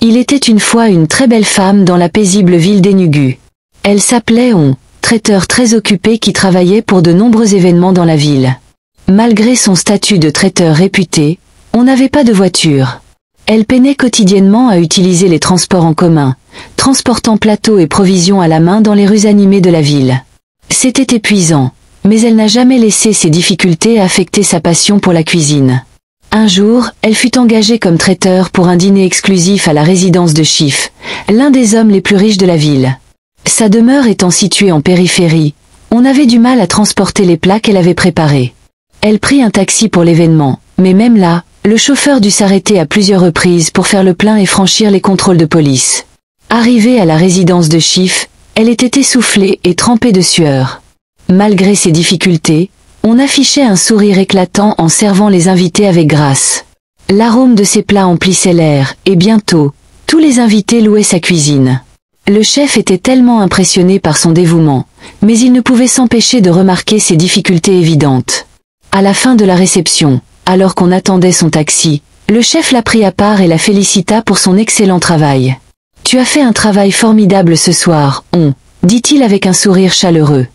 Il était une fois une très belle femme dans la paisible ville d'Enugu. Elle s'appelait On, traiteur très occupé qui travaillait pour de nombreux événements dans la ville. Malgré son statut de traiteur réputé, On n'avait pas de voiture. Elle peinait quotidiennement à utiliser les transports en commun, transportant plateaux et provisions à la main dans les rues animées de la ville. C'était épuisant, mais elle n'a jamais laissé ses difficultés affecter sa passion pour la cuisine. Un jour, elle fut engagée comme traiteur pour un dîner exclusif à la résidence de Chief, l'un des hommes les plus riches de la ville. Sa demeure étant située en périphérie, on avait du mal à transporter les plats qu'elle avait préparés. Elle prit un taxi pour l'événement, mais même là, le chauffeur dut s'arrêter à plusieurs reprises pour faire le plein et franchir les contrôles de police. Arrivée à la résidence de Chief, elle était essoufflée et trempée de sueur. Malgré ses difficultés, On affichait un sourire éclatant en servant les invités avec grâce. L'arôme de ses plats emplissait l'air, et bientôt, tous les invités louaient sa cuisine. Le chef était tellement impressionné par son dévouement, mais il ne pouvait s'empêcher de remarquer ses difficultés évidentes. À la fin de la réception, alors qu'on attendait son taxi, le chef la prit à part et la félicita pour son excellent travail. « Tu as fait un travail formidable ce soir, On, dit-il avec un sourire chaleureux.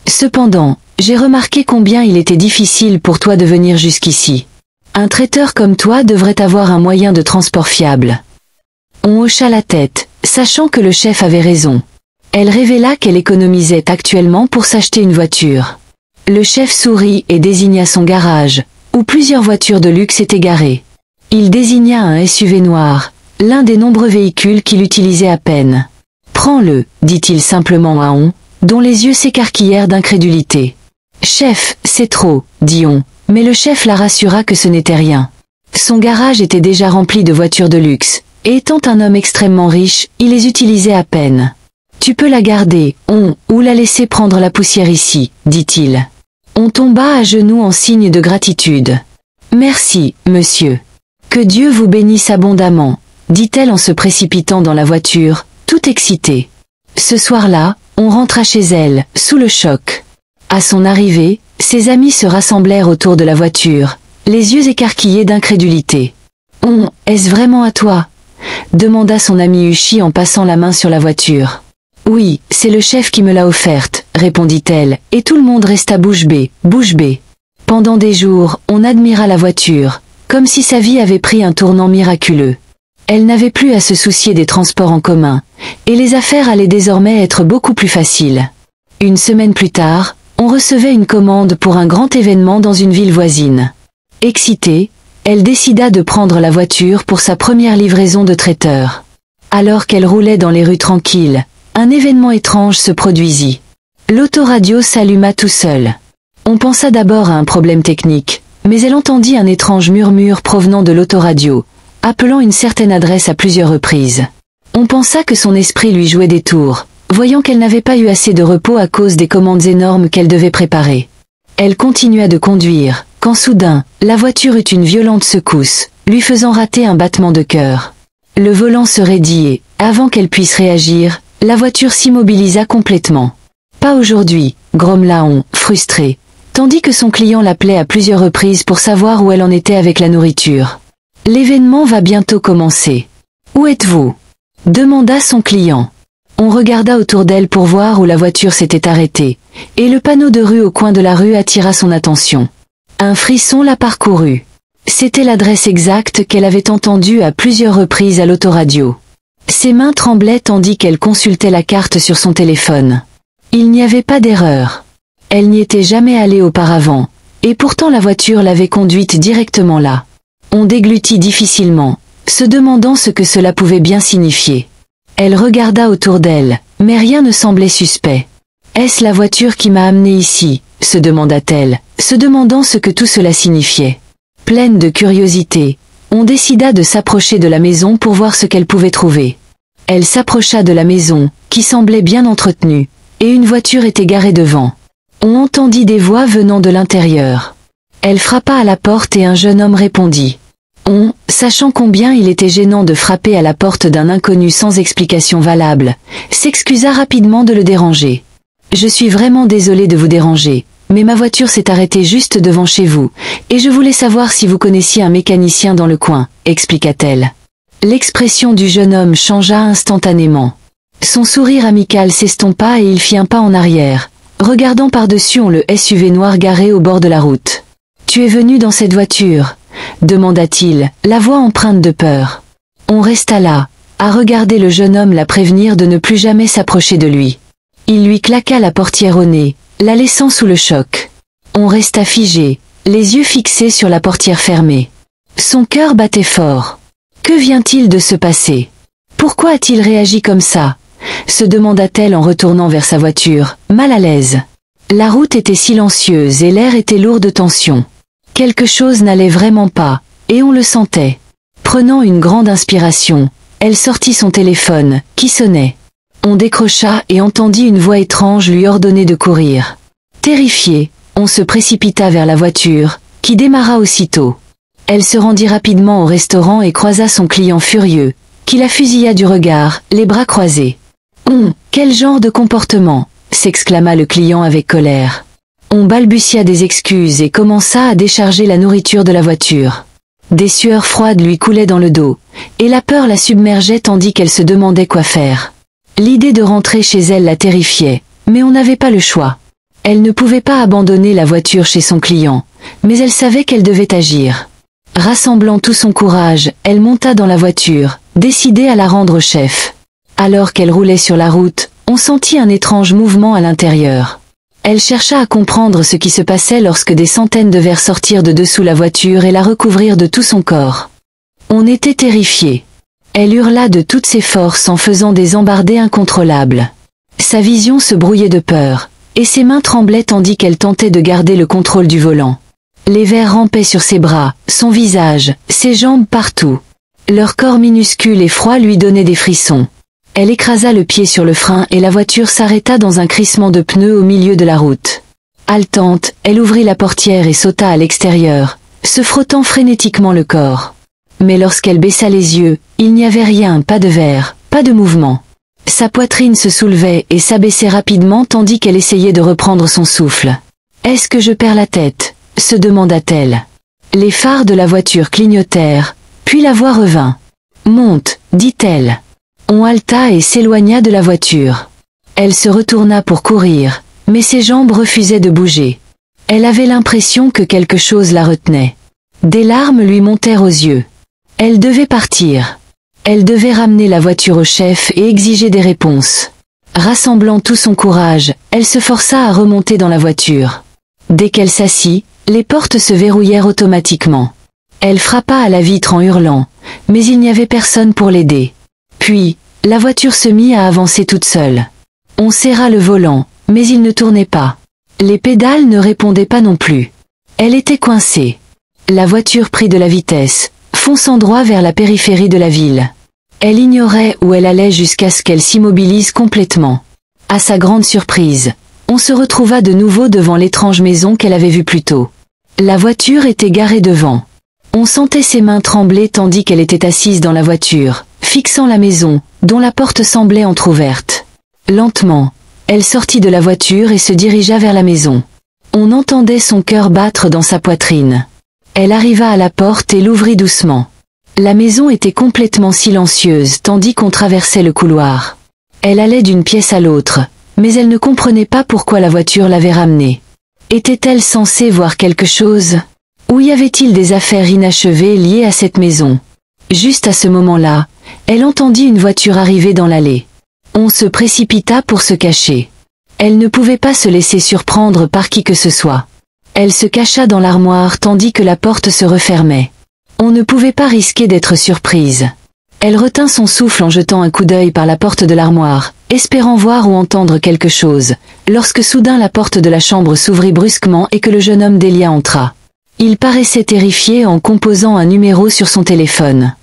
Cependant, j'ai remarqué combien il était difficile pour toi de venir jusqu'ici. Un traiteur comme toi devrait avoir un moyen de transport fiable. » On hocha la tête, sachant que le chef avait raison. Elle révéla qu'elle économisait actuellement pour s'acheter une voiture. Le chef sourit et désigna son garage, où plusieurs voitures de luxe étaient garées. Il désigna un SUV noir, l'un des nombreux véhicules qu'il utilisait à peine. « Prends-le, dit-il simplement à On, dont les yeux s'écarquillèrent d'incrédulité. « Chef, c'est trop, dit On, mais le chef la rassura que ce n'était rien. Son garage était déjà rempli de voitures de luxe, et étant un homme extrêmement riche, il les utilisait à peine. « Tu peux la garder, On, ou la laisser prendre la poussière ici, dit-il. » On tomba à genoux en signe de gratitude. « Merci, monsieur. Que Dieu vous bénisse abondamment, dit-elle en se précipitant dans la voiture, toute excitée. Ce soir-là, On rentra chez elle, sous le choc. À son arrivée, ses amis se rassemblèrent autour de la voiture, les yeux écarquillés d'incrédulité. « On, est-ce vraiment à toi ?» demanda son ami Uchi en passant la main sur la voiture. « Oui, c'est le chef qui me l'a offerte, » répondit-elle, et tout le monde resta bouche bée, bouche bée. Pendant des jours, On admira la voiture, comme si sa vie avait pris un tournant miraculeux. Elle n'avait plus à se soucier des transports en commun, et les affaires allaient désormais être beaucoup plus faciles. Une semaine plus tard, On recevait une commande pour un grand événement dans une ville voisine. Excitée, elle décida de prendre la voiture pour sa première livraison de traiteur. Alors qu'elle roulait dans les rues tranquilles, un événement étrange se produisit. L'autoradio s'alluma tout seul. On pensa d'abord à un problème technique, mais elle entendit un étrange murmure provenant de l'autoradio, appelant une certaine adresse à plusieurs reprises. On pensa que son esprit lui jouait des tours, voyant qu'elle n'avait pas eu assez de repos à cause des commandes énormes qu'elle devait préparer. Elle continua de conduire, quand soudain, la voiture eut une violente secousse, lui faisant rater un battement de cœur. Le volant se raidit et, avant qu'elle puisse réagir, la voiture s'immobilisa complètement. « Pas aujourd'hui », grommela On, frustré, tandis que son client l'appelait à plusieurs reprises pour savoir où elle en était avec la nourriture. « L'événement va bientôt commencer. Où êtes-vous » demanda son client. On regarda autour d'elle pour voir où la voiture s'était arrêtée, et le panneau de rue au coin de la rue attira son attention. Un frisson la parcourut. C'était l'adresse exacte qu'elle avait entendue à plusieurs reprises à l'autoradio. Ses mains tremblaient tandis qu'elle consultait la carte sur son téléphone. Il n'y avait pas d'erreur. Elle n'y était jamais allée auparavant, et pourtant la voiture l'avait conduite directement là. On déglutit difficilement, se demandant ce que cela pouvait bien signifier. Elle regarda autour d'elle, mais rien ne semblait suspect. « Est-ce la voiture qui m'a amenée ici ?» se demanda-t-elle, se demandant ce que tout cela signifiait. Pleine de curiosité, on décida de s'approcher de la maison pour voir ce qu'elle pouvait trouver. Elle s'approcha de la maison, qui semblait bien entretenue, et une voiture était garée devant. On entendit des voix venant de l'intérieur. Elle frappa à la porte et un jeune homme répondit. On, sachant combien il était gênant de frapper à la porte d'un inconnu sans explication valable, s'excusa rapidement de le déranger. « Je suis vraiment désolée de vous déranger, mais ma voiture s'est arrêtée juste devant chez vous, et je voulais savoir si vous connaissiez un mécanicien dans le coin, expliqua-t-elle. L'expression du jeune homme changea instantanément. Son sourire amical s'estompa et il fit un pas en arrière, regardant par-dessus le SUV noir garé au bord de la route. « Tu es venu dans cette voiture ?» demanda-t-il, la voix empreinte de peur. On resta là, à regarder le jeune homme la prévenir de ne plus jamais s'approcher de lui. Il lui claqua la portière au nez, la laissant sous le choc. On resta figé, les yeux fixés sur la portière fermée. Son cœur battait fort. Que vient-il de se passer? Pourquoi a-t-il réagi comme ça? Se demanda-t-elle en retournant vers sa voiture, mal à l'aise. La route était silencieuse et l'air était lourd de tension. Quelque chose n'allait vraiment pas, et on le sentait. Prenant une grande inspiration, elle sortit son téléphone, qui sonnait. On décrocha et entendit une voix étrange lui ordonner de courir. Terrifiée, on se précipita vers la voiture, qui démarra aussitôt. Elle se rendit rapidement au restaurant et croisa son client furieux, qui la fusilla du regard, les bras croisés. « Quel genre de comportement ?» s'exclama le client avec colère. On balbutia des excuses et commença à décharger la nourriture de la voiture. Des sueurs froides lui coulaient dans le dos, et la peur la submergeait tandis qu'elle se demandait quoi faire. L'idée de rentrer chez elle la terrifiait, mais on n'avait pas le choix. Elle ne pouvait pas abandonner la voiture chez son client, mais elle savait qu'elle devait agir. Rassemblant tout son courage, elle monta dans la voiture, décidée à la rendre au chef. Alors qu'elle roulait sur la route, on sentit un étrange mouvement à l'intérieur. Elle chercha à comprendre ce qui se passait lorsque des centaines de verres sortirent de dessous la voiture et la recouvrirent de tout son corps. On était terrifiés. Elle hurla de toutes ses forces en faisant des embardées incontrôlables. Sa vision se brouillait de peur, et ses mains tremblaient tandis qu'elle tentait de garder le contrôle du volant. Les vers rampaient sur ses bras, son visage, ses jambes partout. Leur corps minuscule et froid lui donnait des frissons. Elle écrasa le pied sur le frein et la voiture s'arrêta dans un crissement de pneus au milieu de la route. Haletante, elle ouvrit la portière et sauta à l'extérieur, se frottant frénétiquement le corps. Mais lorsqu'elle baissa les yeux, il n'y avait rien, pas de verre, pas de mouvement. Sa poitrine se soulevait et s'abaissait rapidement tandis qu'elle essayait de reprendre son souffle. « Est-ce que je perds la tête ?» se demanda-t-elle. Les phares de la voiture clignotèrent, puis la voix revint. « Monte, dit-elle. » On haleta et s'éloigna de la voiture. Elle se retourna pour courir, mais ses jambes refusaient de bouger. Elle avait l'impression que quelque chose la retenait. Des larmes lui montèrent aux yeux. Elle devait partir. Elle devait ramener la voiture au chef et exiger des réponses. Rassemblant tout son courage, elle se força à remonter dans la voiture. Dès qu'elle s'assit, les portes se verrouillèrent automatiquement. Elle frappa à la vitre en hurlant, mais il n'y avait personne pour l'aider. Puis, la voiture se mit à avancer toute seule. On serra le volant, mais il ne tournait pas. Les pédales ne répondaient pas non plus. Elle était coincée. La voiture prit de la vitesse, fonçant droit vers la périphérie de la ville. Elle ignorait où elle allait jusqu'à ce qu'elle s'immobilise complètement. À sa grande surprise, on se retrouva de nouveau devant l'étrange maison qu'elle avait vue plus tôt. La voiture était garée devant. On sentait ses mains trembler tandis qu'elle était assise dans la voiture, fixant la maison, dont la porte semblait entr'ouverte. Lentement, elle sortit de la voiture et se dirigea vers la maison. On entendait son cœur battre dans sa poitrine. Elle arriva à la porte et l'ouvrit doucement. La maison était complètement silencieuse tandis qu'on traversait le couloir. Elle allait d'une pièce à l'autre, mais elle ne comprenait pas pourquoi la voiture l'avait ramenée. Était-elle censée voir quelque chose? Ou y avait-il des affaires inachevées liées à cette maison? Juste à ce moment-là, elle entendit une voiture arriver dans l'allée. On se précipita pour se cacher. Elle ne pouvait pas se laisser surprendre par qui que ce soit. Elle se cacha dans l'armoire tandis que la porte se refermait. On ne pouvait pas risquer d'être surprise. Elle retint son souffle en jetant un coup d'œil par la porte de l'armoire, espérant voir ou entendre quelque chose, lorsque soudain la porte de la chambre s'ouvrit brusquement et que le jeune homme Delia entra. Il paraissait terrifié en composant un numéro sur son téléphone.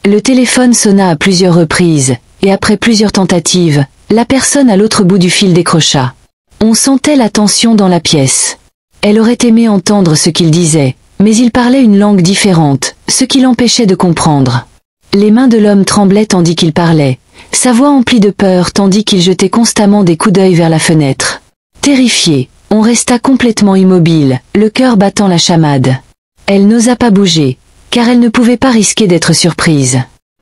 Le téléphone sonna à plusieurs reprises, et après plusieurs tentatives, la personne à l'autre bout du fil décrocha. On sentait la tension dans la pièce. Elle aurait aimé entendre ce qu'il disait, mais il parlait une langue différente, ce qui l'empêchait de comprendre. Les mains de l'homme tremblaient tandis qu'il parlait, sa voix emplie de peur tandis qu'il jetait constamment des coups d'œil vers la fenêtre. Terrifiée, on resta complètement immobile, le cœur battant la chamade. Elle n'osa pas bouger, car elle ne pouvait pas risquer d'être surprise.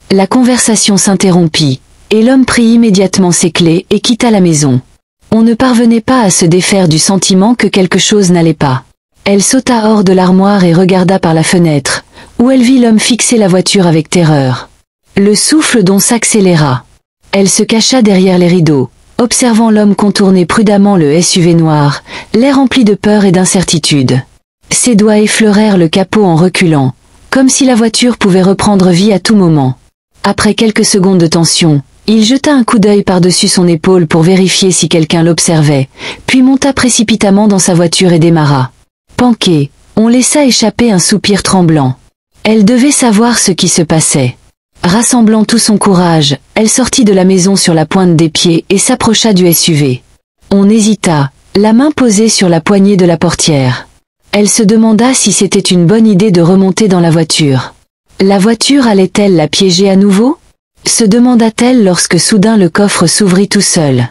La conversation s'interrompit, et l'homme prit immédiatement ses clés et quitta la maison. On ne parvenait pas à se défaire du sentiment que quelque chose n'allait pas. Elle sauta hors de l'armoire et regarda par la fenêtre, où elle vit l'homme fixer la voiture avec terreur. Le souffle d'On s'accéléra. Elle se cacha derrière les rideaux, observant l'homme contourner prudemment le SUV noir, l'air rempli de peur et d'incertitude. Ses doigts effleurèrent le capot en reculant, comme si la voiture pouvait reprendre vie à tout moment. Après quelques secondes de tension, il jeta un coup d'œil par-dessus son épaule pour vérifier si quelqu'un l'observait, puis monta précipitamment dans sa voiture et démarra. Panquée, on laissa échapper un soupir tremblant. Elle devait savoir ce qui se passait. Rassemblant tout son courage, elle sortit de la maison sur la pointe des pieds et s'approcha du SUV. On hésita, la main posée sur la poignée de la portière. Elle se demanda si c'était une bonne idée de remonter dans la voiture. La voiture allait-elle la piéger à nouveau ? Se demanda-t-elle lorsque soudain le coffre s'ouvrit tout seul.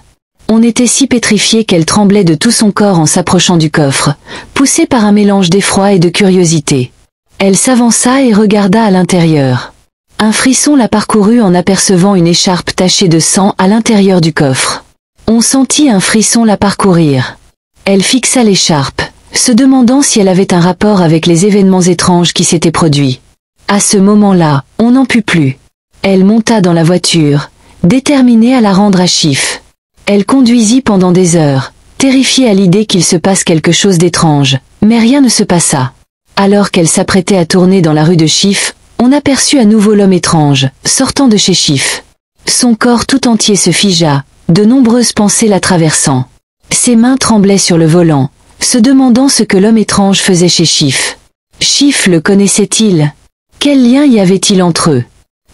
On était si pétrifié qu'elle tremblait de tout son corps en s'approchant du coffre, poussée par un mélange d'effroi et de curiosité. Elle s'avança et regarda à l'intérieur. Un frisson la parcourut en apercevant une écharpe tachée de sang à l'intérieur du coffre. On sentit un frisson la parcourir. Elle fixa l'écharpe, se demandant si elle avait un rapport avec les événements étranges qui s'étaient produits. À ce moment-là, on n'en put plus. Elle monta dans la voiture, déterminée à la rendre à Schiff. Elle conduisit pendant des heures, terrifiée à l'idée qu'il se passe quelque chose d'étrange, mais rien ne se passa. Alors qu'elle s'apprêtait à tourner dans la rue de Schiff, on aperçut à nouveau l'homme étrange, sortant de chez Schiff. Son corps tout entier se figea, de nombreuses pensées la traversant. Ses mains tremblaient sur le volant, se demandant ce que l'homme étrange faisait chez Schiff. Schiff le connaissait-il ? Quel lien y avait-il entre eux ?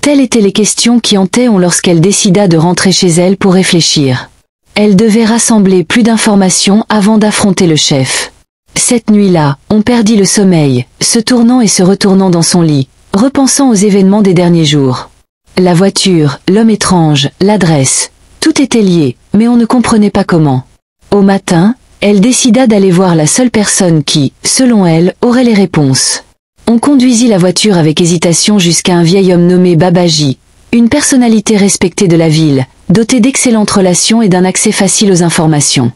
Telles étaient les questions qui hantaient On lorsqu'elle décida de rentrer chez elle pour réfléchir. Elle devait rassembler plus d'informations avant d'affronter le chef. Cette nuit-là, on perdit le sommeil, se tournant et se retournant dans son lit, repensant aux événements des derniers jours. La voiture, l'homme étrange, l'adresse, tout était lié, mais on ne comprenait pas comment. Au matin, elle décida d'aller voir la seule personne qui, selon elle, aurait les réponses. On conduisit la voiture avec hésitation jusqu'à un vieil homme nommé Babaji, une personnalité respectée de la ville, doté d'excellentes relations et d'un accès facile aux informations.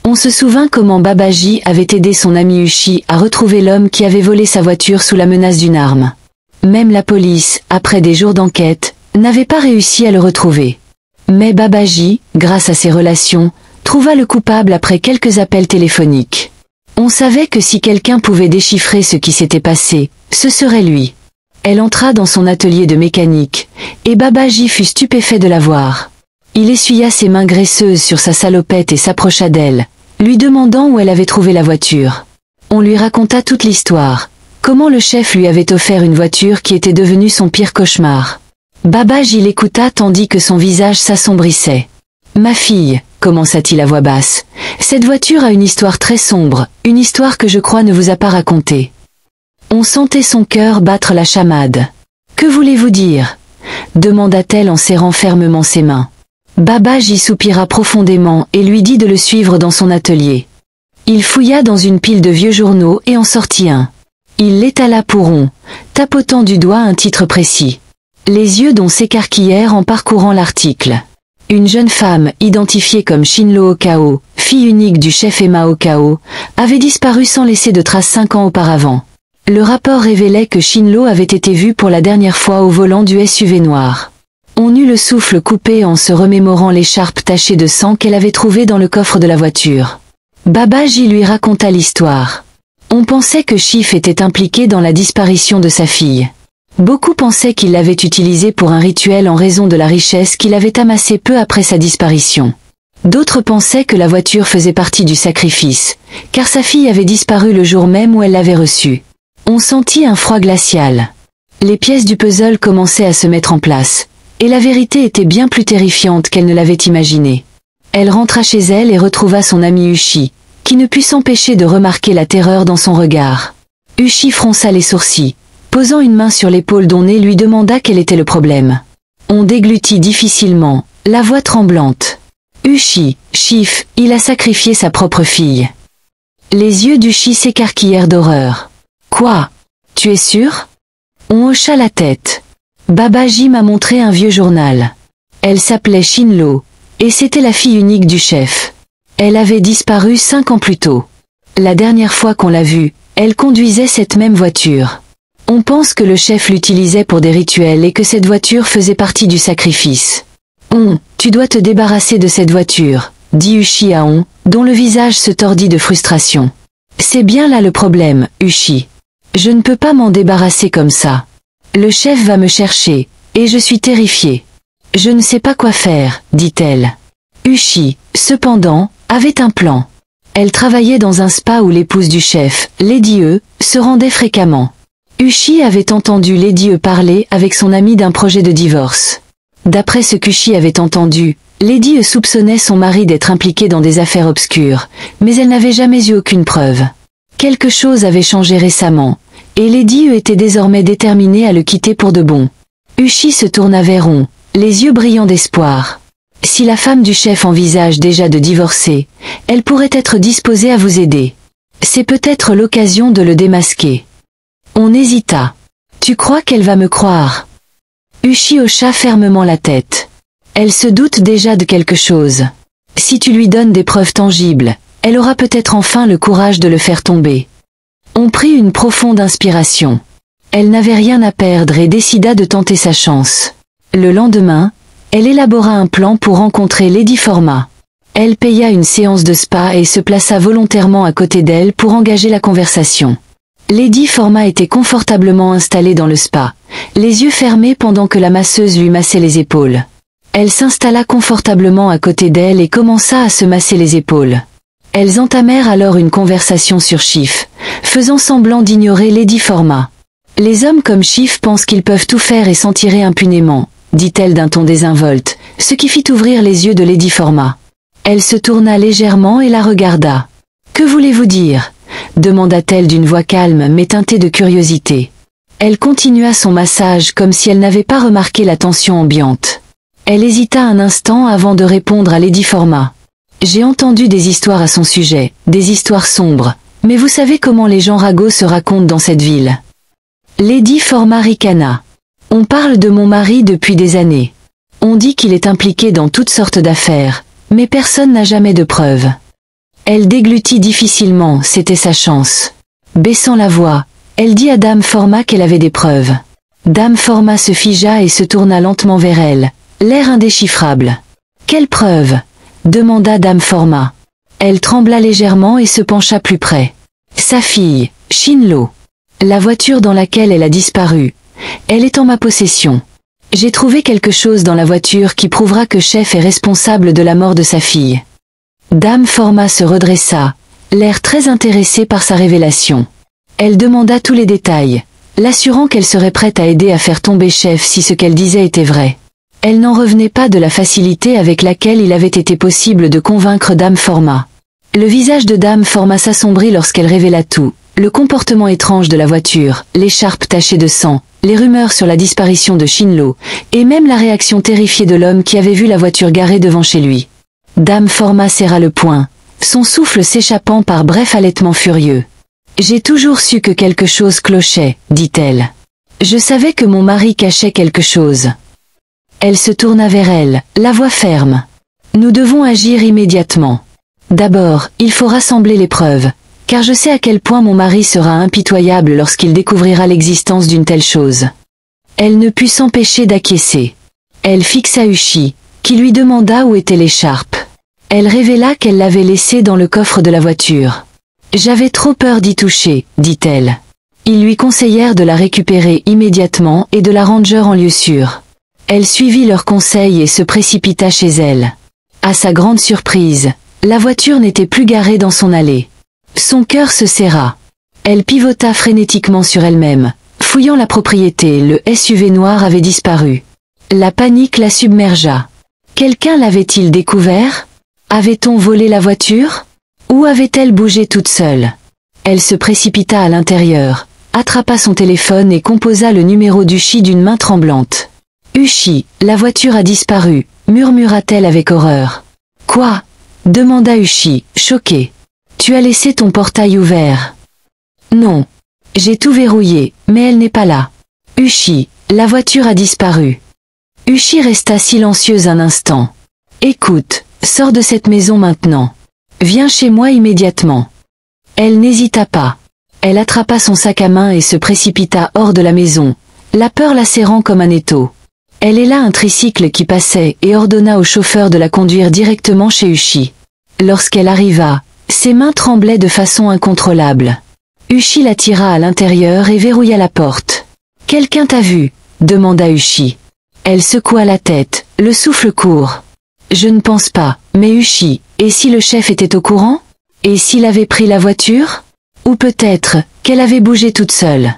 On se souvint comment Babaji avait aidé son ami Uchi à retrouver l'homme qui avait volé sa voiture sous la menace d'une arme. Même la police, après des jours d'enquête, n'avait pas réussi à le retrouver. Mais Babaji, grâce à ses relations, trouva le coupable après quelques appels téléphoniques. On savait que si quelqu'un pouvait déchiffrer ce qui s'était passé, ce serait lui. Elle entra dans son atelier de mécanique, et Babaji fut stupéfait de la voir. Il essuya ses mains graisseuses sur sa salopette et s'approcha d'elle, lui demandant où elle avait trouvé la voiture. On lui raconta toute l'histoire, comment le chef lui avait offert une voiture qui était devenue son pire cauchemar. Babaji l'écouta tandis que son visage s'assombrissait. « Ma fille », commença-t-il à voix basse, « cette voiture a une histoire très sombre, une histoire que je crois ne vous a pas racontée. » On sentait son cœur battre la chamade. « Que voulez-vous dire ?» demanda-t-elle en serrant fermement ses mains. Babaji soupira profondément et lui dit de le suivre dans son atelier. Il fouilla dans une pile de vieux journaux et en sortit un. Il l'étala pour rond, tapotant du doigt un titre précis. Les yeux d'On s'écarquillèrent en parcourant l'article. Une jeune femme, identifiée comme Shinlo Okao, fille unique du chef Emma Okao, avait disparu sans laisser de traces 5 ans auparavant. Le rapport révélait que Shinlo avait été vue pour la dernière fois au volant du SUV noir. On eut le souffle coupé en se remémorant l'écharpe tachée de sang qu'elle avait trouvée dans le coffre de la voiture. Babaji lui raconta l'histoire. On pensait que Schiff était impliqué dans la disparition de sa fille. Beaucoup pensaient qu'il l'avait utilisée pour un rituel en raison de la richesse qu'il avait amassée peu après sa disparition. D'autres pensaient que la voiture faisait partie du sacrifice, car sa fille avait disparu le jour même où elle l'avait reçue. On sentit un froid glacial. Les pièces du puzzle commençaient à se mettre en place, et la vérité était bien plus terrifiante qu'elle ne l'avait imaginée. Elle rentra chez elle et retrouva son ami Uchi, qui ne put s'empêcher de remarquer la terreur dans son regard. Uchi fronça les sourcils, posant une main sur l'épaule d'On et lui demanda quel était le problème. On déglutit difficilement, la voix tremblante. Uchi, Schiff, il a sacrifié sa propre fille. Les yeux d'Uchi s'écarquillèrent d'horreur. Quoi ? Tu es sûr ? On hocha la tête. Babaji m'a montré un vieux journal. Elle s'appelait Shinlo, et c'était la fille unique du chef. Elle avait disparu 5 ans plus tôt. La dernière fois qu'on l'a vue, elle conduisait cette même voiture. On pense que le chef l'utilisait pour des rituels et que cette voiture faisait partie du sacrifice. Tu dois te débarrasser de cette voiture, dit Ushi à On, dont le visage se tordit de frustration. C'est bien là le problème, Ushi. Je ne peux pas m'en débarrasser comme ça. Le chef va me chercher, et je suis terrifiée. Je ne sais pas quoi faire, dit-elle. Ushi, cependant, avait un plan. Elle travaillait dans un spa où l'épouse du chef, Lady E, se rendait fréquemment. Ushi avait entendu Lady E parler avec son ami d'un projet de divorce. D'après ce qu'Ushi avait entendu, Lady E soupçonnait son mari d'être impliqué dans des affaires obscures, mais elle n'avait jamais eu aucune preuve. Quelque chose avait changé récemment, et Lady E était désormais déterminée à le quitter pour de bon. Ushi se tourna vers On, les yeux brillants d'espoir. Si la femme du chef envisage déjà de divorcer, elle pourrait être disposée à vous aider. C'est peut-être l'occasion de le démasquer. On hésita. Tu crois qu'elle va me croire? Ushi hocha fermement la tête. Elle se doute déjà de quelque chose. Si tu lui donnes des preuves tangibles, elle aura peut-être enfin le courage de le faire tomber. On prit une profonde inspiration. Elle n'avait rien à perdre et décida de tenter sa chance. Le lendemain, elle élabora un plan pour rencontrer Lady Forma. Elle paya une séance de spa et se plaça volontairement à côté d'elle pour engager la conversation. Lady Forma était confortablement installée dans le spa, les yeux fermés pendant que la masseuse lui massait les épaules. Elle s'installa confortablement à côté d'elle et commença à se masser les épaules. Elles entamèrent alors une conversation sur Chief, faisant semblant d'ignorer Lady Forma. Les hommes comme Chief pensent qu'ils peuvent tout faire et s'en tirer impunément, dit-elle d'un ton désinvolte, ce qui fit ouvrir les yeux de Lady Forma. Elle se tourna légèrement et la regarda. « Que voulez-vous dire ?» demanda-t-elle d'une voix calme mais teintée de curiosité. Elle continua son massage comme si elle n'avait pas remarqué la tension ambiante. Elle hésita un instant avant de répondre à Lady Forma. « J'ai entendu des histoires à son sujet, des histoires sombres, mais vous savez comment les gens ragots se racontent dans cette ville. » Lady Forma ricana. « On parle de mon mari depuis des années. On dit qu'il est impliqué dans toutes sortes d'affaires, mais personne n'a jamais de preuves. » Elle déglutit difficilement, c'était sa chance. Baissant la voix, elle dit à Dame Forma qu'elle avait des preuves. Dame Forma se figea et se tourna lentement vers elle, l'air indéchiffrable. « Quelles preuves ?» demanda Dame Forma. Elle trembla légèrement et se pencha plus près. Sa fille, Shinlo. La voiture dans laquelle elle a disparu. Elle est en ma possession. J'ai trouvé quelque chose dans la voiture qui prouvera que Chef est responsable de la mort de sa fille. Dame Forma se redressa, l'air très intéressée par sa révélation. Elle demanda tous les détails, l'assurant qu'elle serait prête à aider à faire tomber Chef si ce qu'elle disait était vrai. Elle n'en revenait pas de la facilité avec laquelle il avait été possible de convaincre Dame Forma. Le visage de Dame Forma s'assombrit lorsqu'elle révéla tout, le comportement étrange de la voiture, l'écharpe tachée de sang, les rumeurs sur la disparition de Shinlo, et même la réaction terrifiée de l'homme qui avait vu la voiture garée devant chez lui. Dame Forma serra le poing, son souffle s'échappant par brefs halètements furieux. « J'ai toujours su que quelque chose clochait, dit-elle. Je savais que mon mari cachait quelque chose. » Elle se tourna vers elle, la voix ferme. « Nous devons agir immédiatement. D'abord, il faut rassembler les preuves, car je sais à quel point mon mari sera impitoyable lorsqu'il découvrira l'existence d'une telle chose. » Elle ne put s'empêcher d'acquiescer. Elle fixa Ushi, qui lui demanda où était l'écharpe. Elle révéla qu'elle l'avait laissée dans le coffre de la voiture. « J'avais trop peur d'y toucher, dit-elle. » Ils lui conseillèrent de la récupérer immédiatement et de la ranger en lieu sûr. Elle suivit leurs conseils et se précipita chez elle. À sa grande surprise, la voiture n'était plus garée dans son allée. Son cœur se serra. Elle pivota frénétiquement sur elle-même. Fouillant la propriété, le SUV noir avait disparu. La panique la submergea. Quelqu'un l'avait-il découvert? Avait-on volé la voiture? Ou avait-elle bougé toute seule? Elle se précipita à l'intérieur, attrapa son téléphone et composa le numéro d'Ushi d'une main tremblante. « Ushi, la voiture a disparu », murmura-t-elle avec horreur. « Quoi ?» demanda Ushi, choqué. « Tu as laissé ton portail ouvert. »« Non. J'ai tout verrouillé, mais elle n'est pas là. » « Ushi, La voiture a disparu. Ushi resta silencieuse un instant. Écoute, sors de cette maison maintenant. Viens chez moi immédiatement. Elle n'hésita pas. Elle attrapa son sac à main et se précipita hors de la maison, la peur la serrant comme un étau. Elle héla un tricycle qui passait et ordonna au chauffeur de la conduire directement chez Ushi. Lorsqu'elle arriva, ses mains tremblaient de façon incontrôlable. Ushi la tira à l'intérieur et verrouilla la porte. « Quelqu'un t'a vu ?» demanda Ushi. Elle secoua la tête, le souffle court. « Je ne pense pas, mais Ushi, et si le chef était au courant? Et s'il avait pris la voiture? Ou peut-être qu'elle avait bougé toute seule ?»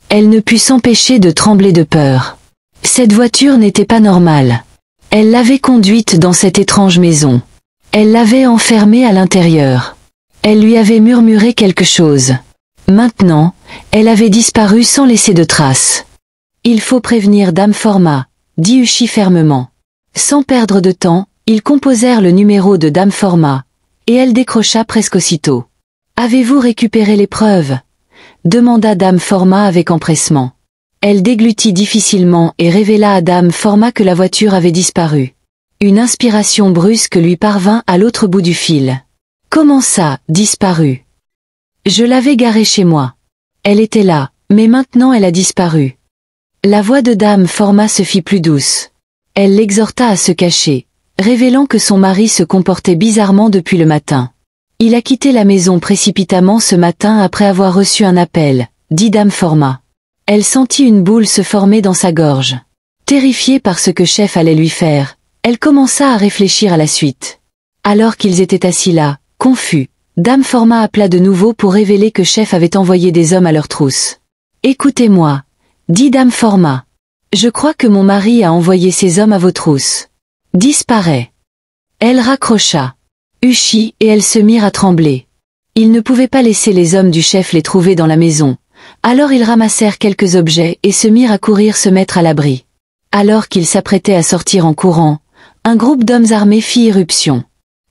Elle ne put s'empêcher de trembler de peur. Cette voiture n'était pas normale. Elle l'avait conduite dans cette étrange maison. Elle l'avait enfermée à l'intérieur. Elle lui avait murmuré quelque chose. Maintenant, elle avait disparu sans laisser de traces. « Il faut prévenir Dame Format », dit Ushi fermement. Sans perdre de temps, ils composèrent le numéro de Dame Format, et elle décrocha presque aussitôt. « Avez-vous récupéré les preuves ?» demanda Dame Format avec empressement. Elle déglutit difficilement et révéla à Dame Format que la voiture avait disparu. Une inspiration brusque lui parvint à l'autre bout du fil. « Comment ça, disparu ? Je l'avais garée chez moi. Elle était là, mais maintenant elle a disparu. » La voix de Dame Format se fit plus douce. Elle l'exhorta à se cacher, révélant que son mari se comportait bizarrement depuis le matin. « Il a quitté la maison précipitamment ce matin après avoir reçu un appel, » dit Dame Format. Elle sentit une boule se former dans sa gorge. Terrifiée par ce que Chef allait lui faire, elle commença à réfléchir à la suite. Alors qu'ils étaient assis là, confus, Dame Format appela de nouveau pour révéler que Chef avait envoyé des hommes à leur trousse. « Écoutez-moi, » dit Dame Format. « Je crois que mon mari a envoyé ces hommes à vos trousses. Disparaît. » Elle raccrocha. Ushi et elle se mirent à trembler. Ils ne pouvaient pas laisser les hommes du chef les trouver dans la maison. Alors ils ramassèrent quelques objets et se mirent à courir se mettre à l'abri. Alors qu'ils s'apprêtaient à sortir en courant, un groupe d'hommes armés fit irruption.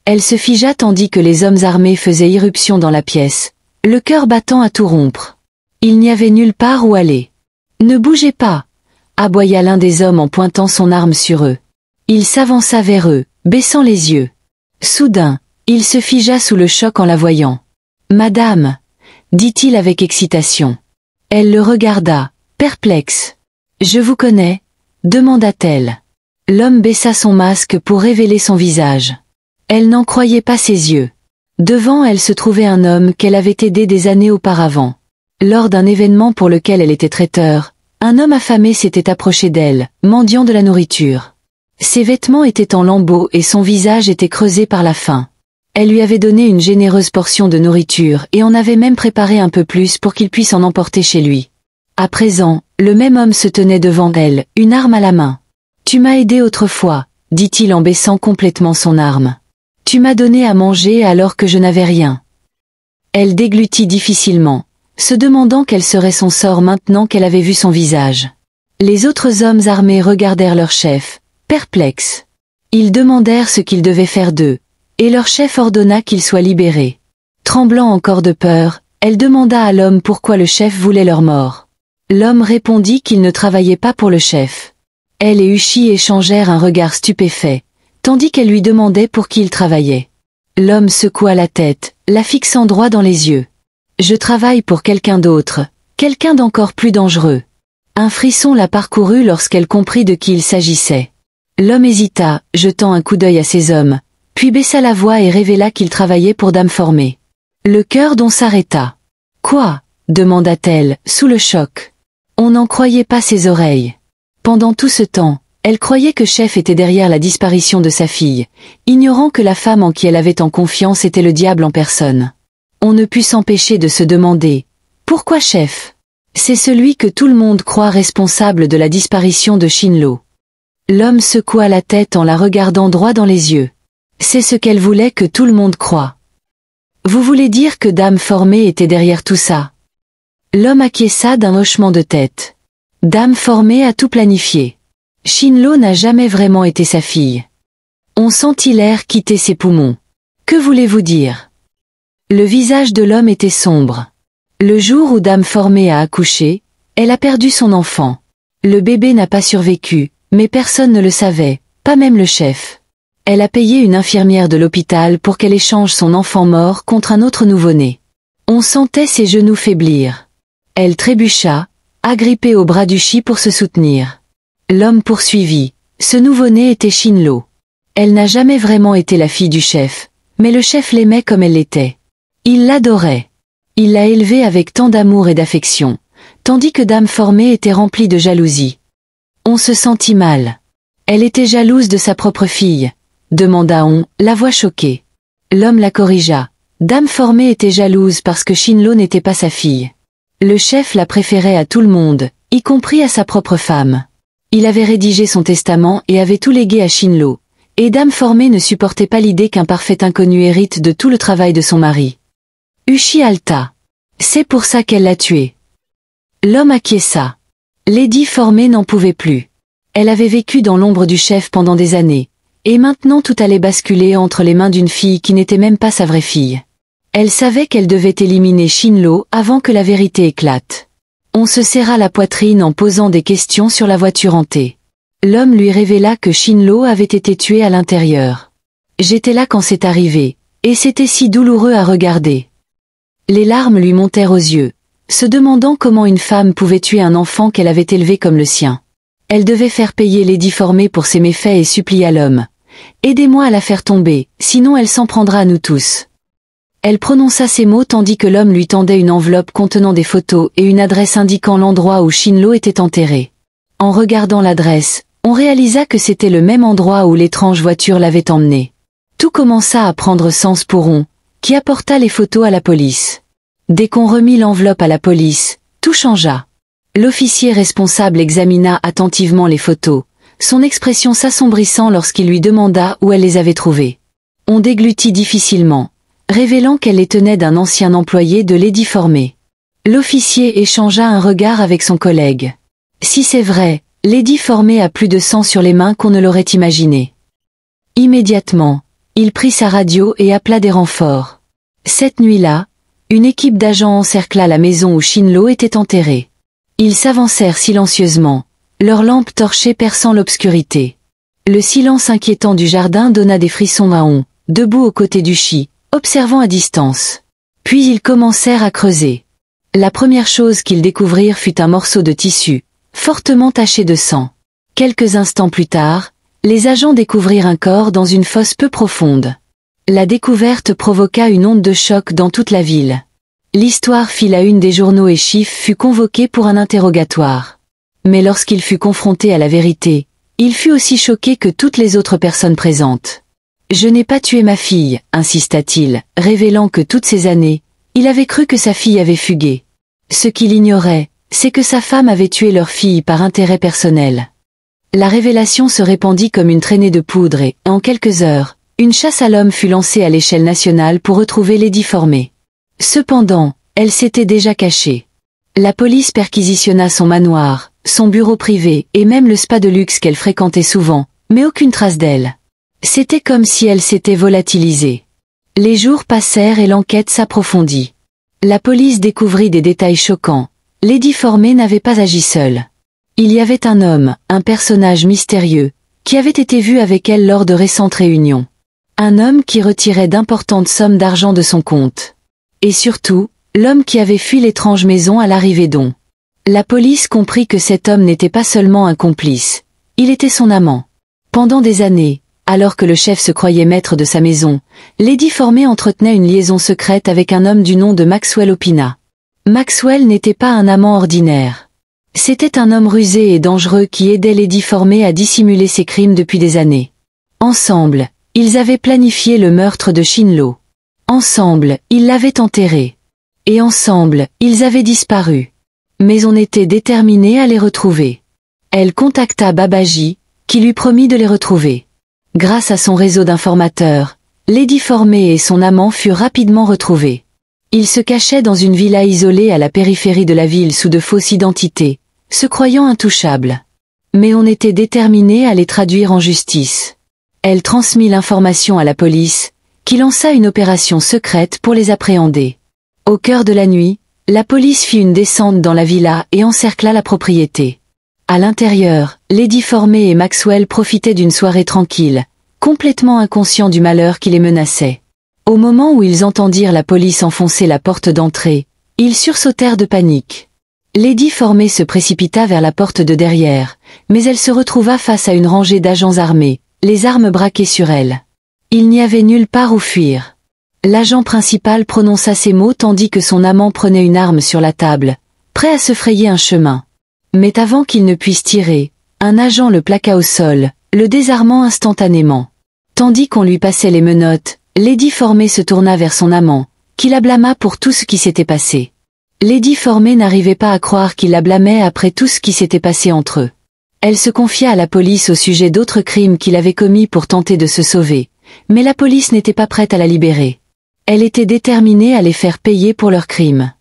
Elle se figea tandis que les hommes armés faisaient irruption dans la pièce, le cœur battant à tout rompre. Il n'y avait nulle part où aller. « Ne bougez pas !» aboya l'un des hommes en pointant son arme sur eux. Il s'avança vers eux, baissant les yeux. Soudain, il se figea sous le choc en la voyant. « Madame !» dit-il avec excitation. Elle le regarda, perplexe. « Je vous connais ?» demanda-t-elle. L'homme baissa son masque pour révéler son visage. Elle n'en croyait pas ses yeux. Devant elle se trouvait un homme qu'elle avait aidé des années auparavant. Lors d'un événement pour lequel elle était traiteur, un homme affamé s'était approché d'elle, mendiant de la nourriture. Ses vêtements étaient en lambeaux et son visage était creusé par la faim. Elle lui avait donné une généreuse portion de nourriture et en avait même préparé un peu plus pour qu'il puisse en emporter chez lui. À présent, le même homme se tenait devant elle, une arme à la main. « Tu m'as aidé autrefois, » dit-il en baissant complètement son arme. « Tu m'as donné à manger alors que je n'avais rien. » Elle déglutit difficilement, se demandant quel serait son sort maintenant qu'elle avait vu son visage. Les autres hommes armés regardèrent leur chef, perplexes. Ils demandèrent ce qu'ils devaient faire d'eux, et leur chef ordonna qu'ils soient libérés. Tremblant encore de peur, elle demanda à l'homme pourquoi le chef voulait leur mort. L'homme répondit qu'il ne travaillait pas pour le chef. Elle et Ushi échangèrent un regard stupéfait, tandis qu'elle lui demandait pour qui il travaillait. L'homme secoua la tête, la fixant droit dans les yeux. « Je travaille pour quelqu'un d'autre, quelqu'un d'encore plus dangereux. » Un frisson la parcourut lorsqu'elle comprit de qui il s'agissait. L'homme hésita, jetant un coup d'œil à ses hommes, puis baissa la voix et révéla qu'il travaillait pour Dame Formée. Le cœur d'On s'arrêta. « Quoi ?» demanda-t-elle, sous le choc. On n'en croyait pas ses oreilles. Pendant tout ce temps, elle croyait que Chef était derrière la disparition de sa fille, ignorant que la femme en qui elle avait tant confiance était le diable en personne. On ne put s'empêcher de se demander « Pourquoi Chef ?» C'est celui que tout le monde croit responsable de la disparition de Shinlo. L'homme secoua la tête en la regardant droit dans les yeux. C'est ce qu'elle voulait que tout le monde croie. Vous voulez dire que Dame Formée était derrière tout ça? L'homme acquiesça d'un hochement de tête. Dame Formée a tout planifié. Shinlo n'a jamais vraiment été sa fille. On sentit l'air quitter ses poumons. Que voulez-vous dire? Le visage de l'homme était sombre. Le jour où Dame Formée a accouché, elle a perdu son enfant. Le bébé n'a pas survécu, mais personne ne le savait, pas même le chef. Elle a payé une infirmière de l'hôpital pour qu'elle échange son enfant mort contre un autre nouveau-né. On sentait ses genoux faiblir. Elle trébucha, agrippée au bras du chi pour se soutenir. L'homme poursuivit. Ce nouveau-né était Shinlo. Elle n'a jamais vraiment été la fille du chef, mais le chef l'aimait comme elle l'était. Il l'adorait. Il l'a élevée avec tant d'amour et d'affection, tandis que Dame Formée était remplie de jalousie. On se sentit mal. Elle était jalouse de sa propre fille, demanda On, la voix choquée. L'homme la corrigea. Dame Formée était jalouse parce que Shinlo n'était pas sa fille. Le chef la préférait à tout le monde, y compris à sa propre femme. Il avait rédigé son testament et avait tout légué à Shinlo, et Dame Formée ne supportait pas l'idée qu'un parfait inconnu hérite de tout le travail de son mari. Uchi halta. C'est pour ça qu'elle l'a tué. L'homme acquiesça. Lady Formée n'en pouvait plus. Elle avait vécu dans l'ombre du chef pendant des années, et maintenant tout allait basculer entre les mains d'une fille qui n'était même pas sa vraie fille. Elle savait qu'elle devait éliminer Shinlo avant que la vérité éclate. On se serra la poitrine en posant des questions sur la voiture hantée. L'homme lui révéla que Shinlo avait été tué à l'intérieur. J'étais là quand c'est arrivé, et c'était si douloureux à regarder. Les larmes lui montèrent aux yeux, se demandant comment une femme pouvait tuer un enfant qu'elle avait élevé comme le sien. Elle devait faire payer Lady Formée pour ses méfaits et supplia l'homme. « Aidez-moi à la faire tomber, sinon elle s'en prendra à nous tous. » Elle prononça ces mots tandis que l'homme lui tendait une enveloppe contenant des photos et une adresse indiquant l'endroit où Shinlo était enterré. En regardant l'adresse, on réalisa que c'était le même endroit où l'étrange voiture l'avait emmené. Tout commença à prendre sens pour On, qui apporta les photos à la police. Dès qu'on remit l'enveloppe à la police, tout changea. L'officier responsable examina attentivement les photos, son expression s'assombrissant lorsqu'il lui demanda où elle les avait trouvées. On déglutit difficilement, révélant qu'elle les tenait d'un ancien employé de Lady Formée. L'officier échangea un regard avec son collègue. Si c'est vrai, Lady Formée a plus de sang sur les mains qu'on ne l'aurait imaginé. Immédiatement, il prit sa radio et appela des renforts. Cette nuit-là, une équipe d'agents encercla la maison où Shinlo était enterré. Ils s'avancèrent silencieusement, leurs lampes torchées perçant l'obscurité. Le silence inquiétant du jardin donna des frissons à On, debout aux côtés du chi, observant à distance. Puis ils commencèrent à creuser. La première chose qu'ils découvrirent fut un morceau de tissu, fortement taché de sang. Quelques instants plus tard, les agents découvrirent un corps dans une fosse peu profonde. La découverte provoqua une onde de choc dans toute la ville. L'histoire fit la une des journaux et Schiff fut convoqué pour un interrogatoire. Mais lorsqu'il fut confronté à la vérité, il fut aussi choqué que toutes les autres personnes présentes. « Je n'ai pas tué ma fille », insista-t-il, révélant que toutes ces années, il avait cru que sa fille avait fugué. Ce qu'il ignorait, c'est que sa femme avait tué leur fille par intérêt personnel. La révélation se répandit comme une traînée de poudre et, en quelques heures, une chasse à l'homme fut lancée à l'échelle nationale pour retrouver Lady Formée. Cependant, elle s'était déjà cachée. La police perquisitionna son manoir, son bureau privé et même le spa de luxe qu'elle fréquentait souvent, mais aucune trace d'elle. C'était comme si elle s'était volatilisée. Les jours passèrent et l'enquête s'approfondit. La police découvrit des détails choquants. Lady Formée n'avait pas agi seule. Il y avait un homme, un personnage mystérieux, qui avait été vu avec elle lors de récentes réunions. Un homme qui retirait d'importantes sommes d'argent de son compte. Et surtout, l'homme qui avait fui l'étrange maison à l'arrivée d'On. La police comprit que cet homme n'était pas seulement un complice, il était son amant. Pendant des années, alors que le chef se croyait maître de sa maison, Lady Formée entretenait une liaison secrète avec un homme du nom de Maxwell Opina. Maxwell n'était pas un amant ordinaire. C'était un homme rusé et dangereux qui aidait Lady Formée à dissimuler ses crimes depuis des années. Ensemble, ils avaient planifié le meurtre de Shinlo. Ensemble, ils l'avaient enterré. Et ensemble, ils avaient disparu. Mais on était déterminés à les retrouver. Elle contacta Babaji, qui lui promit de les retrouver. Grâce à son réseau d'informateurs, Lady Formée et son amant furent rapidement retrouvés. Ils se cachaient dans une villa isolée à la périphérie de la ville sous de fausses identités, se croyant intouchables. Mais on était déterminés à les traduire en justice. Elle transmit l'information à la police, qui lança une opération secrète pour les appréhender. Au cœur de la nuit, la police fit une descente dans la villa et encercla la propriété. À l'intérieur, Lady Formée et Maxwell profitaient d'une soirée tranquille, complètement inconscients du malheur qui les menaçait. Au moment où ils entendirent la police enfoncer la porte d'entrée, ils sursautèrent de panique. Lady Formée se précipita vers la porte de derrière, mais elle se retrouva face à une rangée d'agents armés, les armes braquées sur elle. Il n'y avait nulle part où fuir. L'agent principal prononça ces mots tandis que son amant prenait une arme sur la table, prêt à se frayer un chemin. Mais avant qu'il ne puisse tirer, un agent le plaqua au sol, le désarmant instantanément. Tandis qu'on lui passait les menottes, Lady Formée se tourna vers son amant, qui la blâma pour tout ce qui s'était passé. Lady Formée n'arrivait pas à croire qu'il la blâmait après tout ce qui s'était passé entre eux. Elle se confia à la police au sujet d'autres crimes qu'il avait commis pour tenter de se sauver, mais la police n'était pas prête à la libérer. Elle était déterminée à les faire payer pour leurs crimes.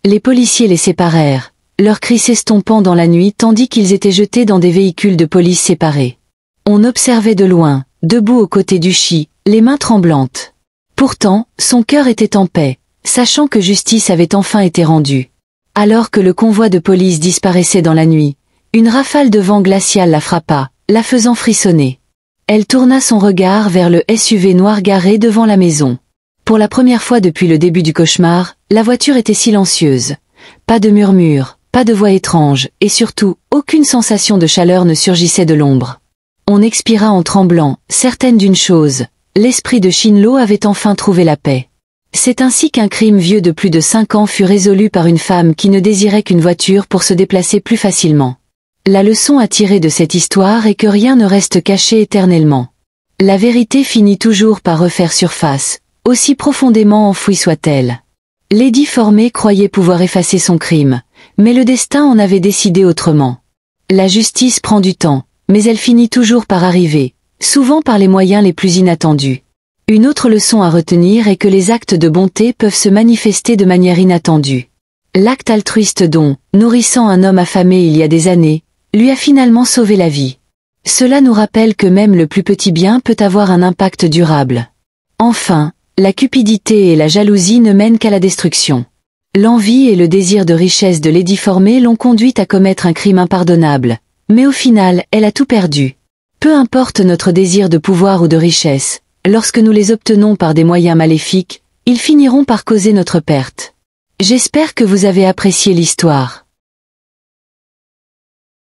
Les policiers les séparèrent, leurs cris s'estompant dans la nuit tandis qu'ils étaient jetés dans des véhicules de police séparés. On observait de loin, debout aux côtés du Chi, les mains tremblantes. Pourtant, son cœur était en paix, sachant que justice avait enfin été rendue. Alors que le convoi de police disparaissait dans la nuit, une rafale de vent glacial la frappa, la faisant frissonner. Elle tourna son regard vers le SUV noir garé devant la maison. Pour la première fois depuis le début du cauchemar, la voiture était silencieuse. Pas de murmure, pas de voix étrange, et surtout, aucune sensation de chaleur ne surgissait de l'ombre. On expira en tremblant, certaine d'une chose, l'esprit de Shinlo avait enfin trouvé la paix. C'est ainsi qu'un crime vieux de plus de 5 ans fut résolu par une femme qui ne désirait qu'une voiture pour se déplacer plus facilement. La leçon à tirer de cette histoire est que rien ne reste caché éternellement. La vérité finit toujours par refaire surface, aussi profondément enfouie soit-elle. Lady Formée croyait pouvoir effacer son crime, mais le destin en avait décidé autrement. La justice prend du temps, mais elle finit toujours par arriver, souvent par les moyens les plus inattendus. Une autre leçon à retenir est que les actes de bonté peuvent se manifester de manière inattendue. L'acte altruiste dont, nourrissant un homme affamé il y a des années, lui a finalement sauvé la vie. Cela nous rappelle que même le plus petit bien peut avoir un impact durable. Enfin, la cupidité et la jalousie ne mènent qu'à la destruction. L'envie et le désir de richesse de Lady Formée l'ont conduite à commettre un crime impardonnable, mais au final, elle a tout perdu. Peu importe notre désir de pouvoir ou de richesse, lorsque nous les obtenons par des moyens maléfiques, ils finiront par causer notre perte. J'espère que vous avez apprécié l'histoire.